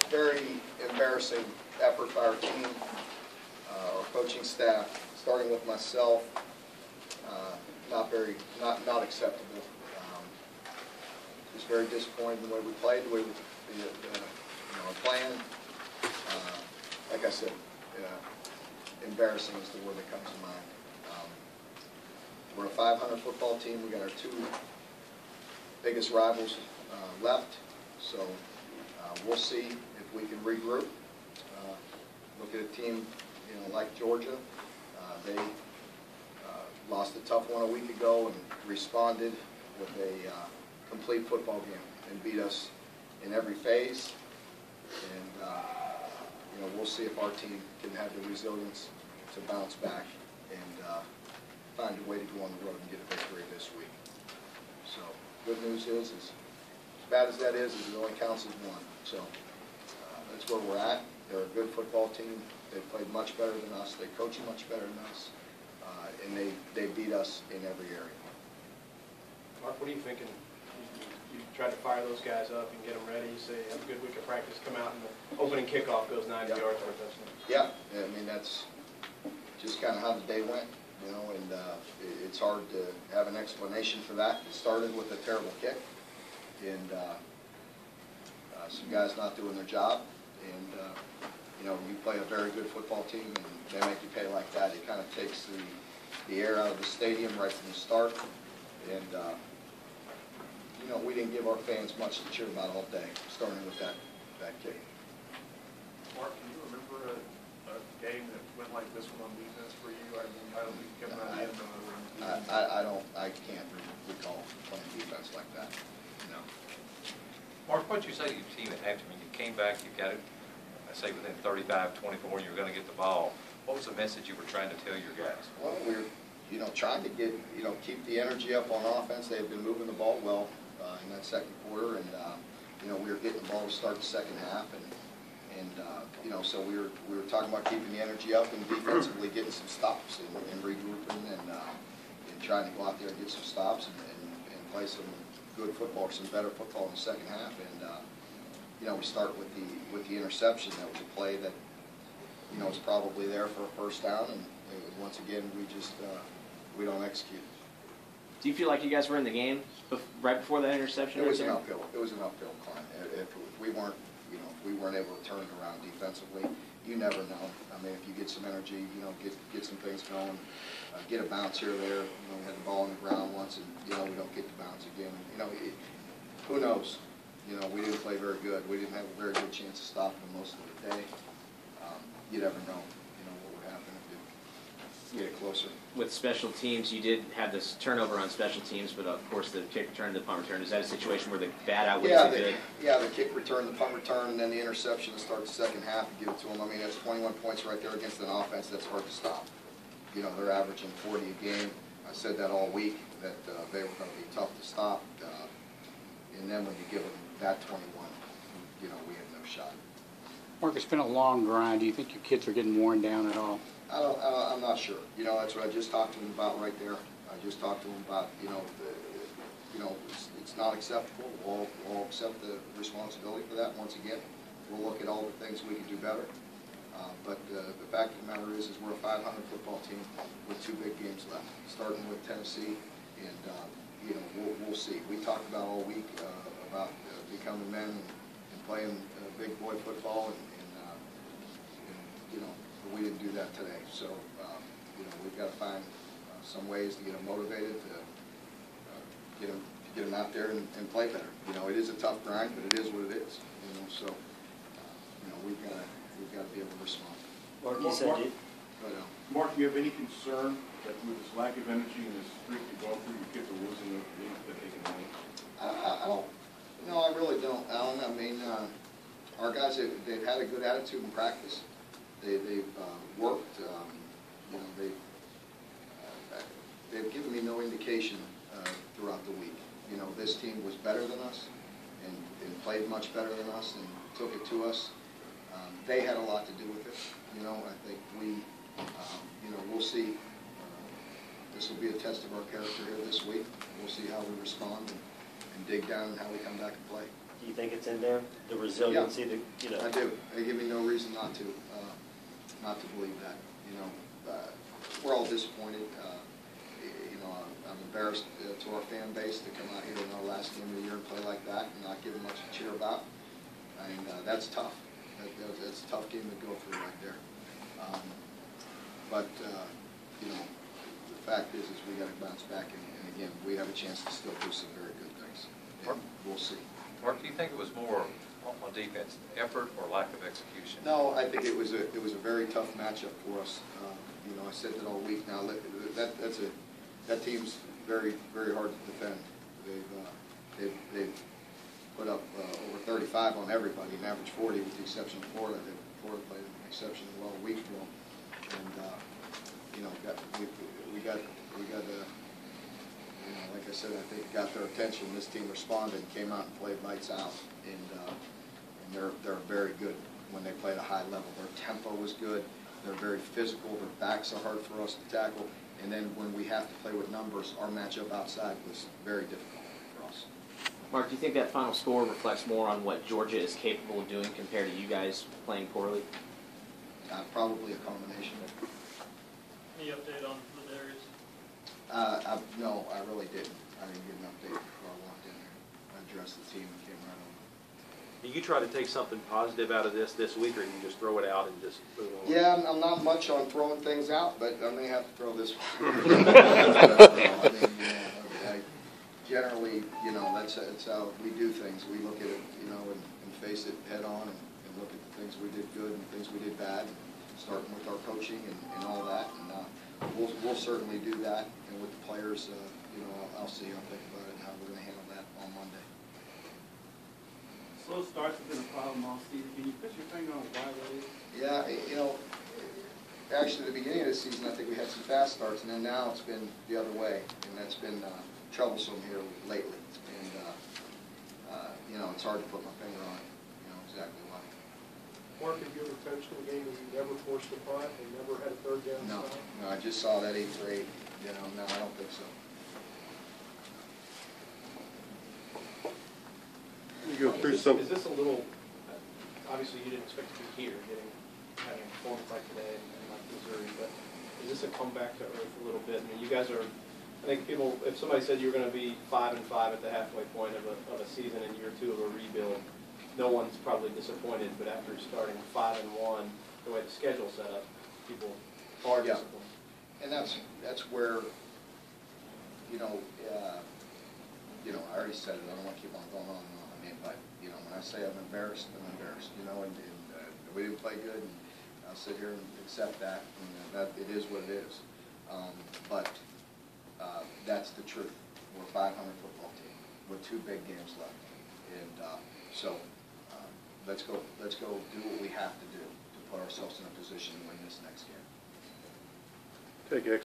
Very embarrassing effort by our team, our coaching staff, starting with myself. Not acceptable. Just very disappointed in the way we played, the way we our plan. Like I said, embarrassing is the word that comes to mind. We're a 500 football team. We got our two biggest rivals left, so we'll see if we can regroup. Look at a team, like Georgia. They lost a tough one a week ago and responded with a complete football game and beat us in every phase. And we'll see if our team can have the resilience to bounce back and find a way to go on the road and get a victory this week. So, good news is as bad as that is, it only counts as one. So, that's where we're at. They're a good football team. They played much better than us. They coach much better than us. And they beat us in every area. Mark, what are you thinking? You try to fire those guys up and get them ready. You say, have a good week of practice, come out, and the opening kickoff goes 90 yards for a touchdown. Yeah, I mean, that's just kind of how the day went, and it's hard to have an explanation for that. It started with a terrible kick, and some guys not doing their job, and you play a very good football team, and they make you pay like that. It kind of takes the air out of the stadium right from the start, and we didn't give our fans much to cheer about all day, starting with that kick. Mark, can you remember a game that went like this one on defense for you? I don't think you kept that in. I can't recall playing defense like that. No. Mark, what did you say to your team at halftime? You came back, you got it, I say within 35-24, you were going to get the ball. What was the message you were trying to tell your guys? Well, we were, trying to get, keep the energy up on offense. They had been moving the ball well in that second quarter, and we were getting the ball to start the second half, and so we were talking about keeping the energy up and defensively getting some stops and regrouping and trying to go out there and get some stops and play some good football, some better football in the second half, and we start with the interception. That was a play that was probably there for a first down, and once again we don't execute. Do you feel like you guys were in the game right before that interception? It was an uphill. It was an uphill climb. If we weren't, if we weren't able to turn it around defensively, you never know. I mean, if you get some energy, get some things going, get a bounce here or there. We had the ball on the ground once, and we don't get the bounce again. Who knows? We didn't play very good. We didn't have a very good chance of stopping them most of the day. You never know. What would happen if you get it closer. With special teams, you did have this turnover on special teams, but of course the kick return, the punt return. Is that a situation where the bad outweighs the good? Yeah, the kick return, the punt return, and then the interception to start the second half and give it to them. I mean, that's 21 points right there against an offense that's hard to stop. They're averaging 40 a game. I said that all week, that they were going to be tough to stop. And then when you give them that 21, we have no shot. Mark, it's been a long grind. Do you think your kids are getting worn down at all? I'm not sure. That's what I just talked to them about right there. I just talked to them about, it's not acceptable. We'll accept the responsibility for that. Once again, we'll look at all the things we can do better. But the fact of the matter is we're a 500 football team with 2 big games left, starting with Tennessee, and we'll see. We talked about all week about becoming men and playing big boy football, and we didn't do that today. So we've got to find some ways to get them motivated, to get them out there and play better. It is a tough grind, but it is what it is. So we've got to be able to respond. Mark, do you have any concern that with this lack of energy and this streak you're going through, your kids are losing the league that they can win? I don't. No, I really don't, Alan. I mean, our guys, they've had a good attitude in practice. They've worked. They've given me no indication throughout the week. This team was better than us and played much better than us and took it to us. They had a lot to do with it. I think we'll see. This will be a test of our character here this week. We'll see how we respond and dig down and how we come back and play. Do you think it's in there? The resiliency, I do. They give me no reason not to believe that. We're all disappointed. I'm embarrassed to our fan base to come out here in our last game of the year and play like that and not give them much to cheer about. And that's tough. That's a tough game to go through right there. But the fact is we got to bounce back, and again, we have a chance to still do some very good things. And we'll see. Mark, do you think it was more on defense, effort or lack of execution? No, I think it was a very tough matchup for us. I said that all week now. That team's very, very hard to defend. They've put up over 35 on everybody, an average 40 with the exception of Florida. Florida played an exceptionally well a week ago, and we got like I said, I think got their attention. This team responded, came out and played lights out, and they're very good when they play at a high level. Their tempo was good. They're very physical. Their backs are hard for us to tackle. And then when we have to play with numbers, our matchup outside was very difficult for us. Mark, do you think that final score reflects more on what Georgia is capable of doing compared to you guys playing poorly? Probably a combination. Any update on the Darius? No, I really didn't. I didn't get an update before I walked in there. I addressed the team and came right over. Do you try to take something positive out of this week, or do you just throw it out and just move on? Yeah, I'm not much on throwing things out, but I may have to throw this one. Generally, that's how we do things. We look at it, and face it head on, and look at the things we did good and things we did bad, starting with our coaching and all that. And we'll certainly do that. And with the players, I'll see. I'll think about it and how we're going to handle that on Monday. Slow starts have been a problem all season. Can you put your finger on why that is? Yeah, actually at the beginning of the season, I think we had some fast starts, and then now it's been the other way, and that's been troublesome here lately. And, it's hard to put my finger on exactly why. Mark, have you ever coached in a game where you never forced a punt and never had a third down? No, I just saw that 8 for 8. No, I don't think so. Is this a little, obviously you didn't expect to be here, having a performance like today and like Missouri, but is this a comeback to earth a little bit? I mean, you guys are, I think people, if somebody said you were going to be 5-5 at the halfway point of a season in year 2 of a rebuild, no one's probably disappointed, but after starting 5-1, the way the schedule's set up, people are disappointed. And that's where, I already said it, I don't want to keep on going on and on. But, when I say I'm embarrassed, I'm embarrassed, and we didn't play good, and I'll sit here and accept that, and that it is what it is. But that's the truth. We're a 500 football team with 2 big games left. And so let's go do what we have to do to put ourselves in a position to win this next game. Take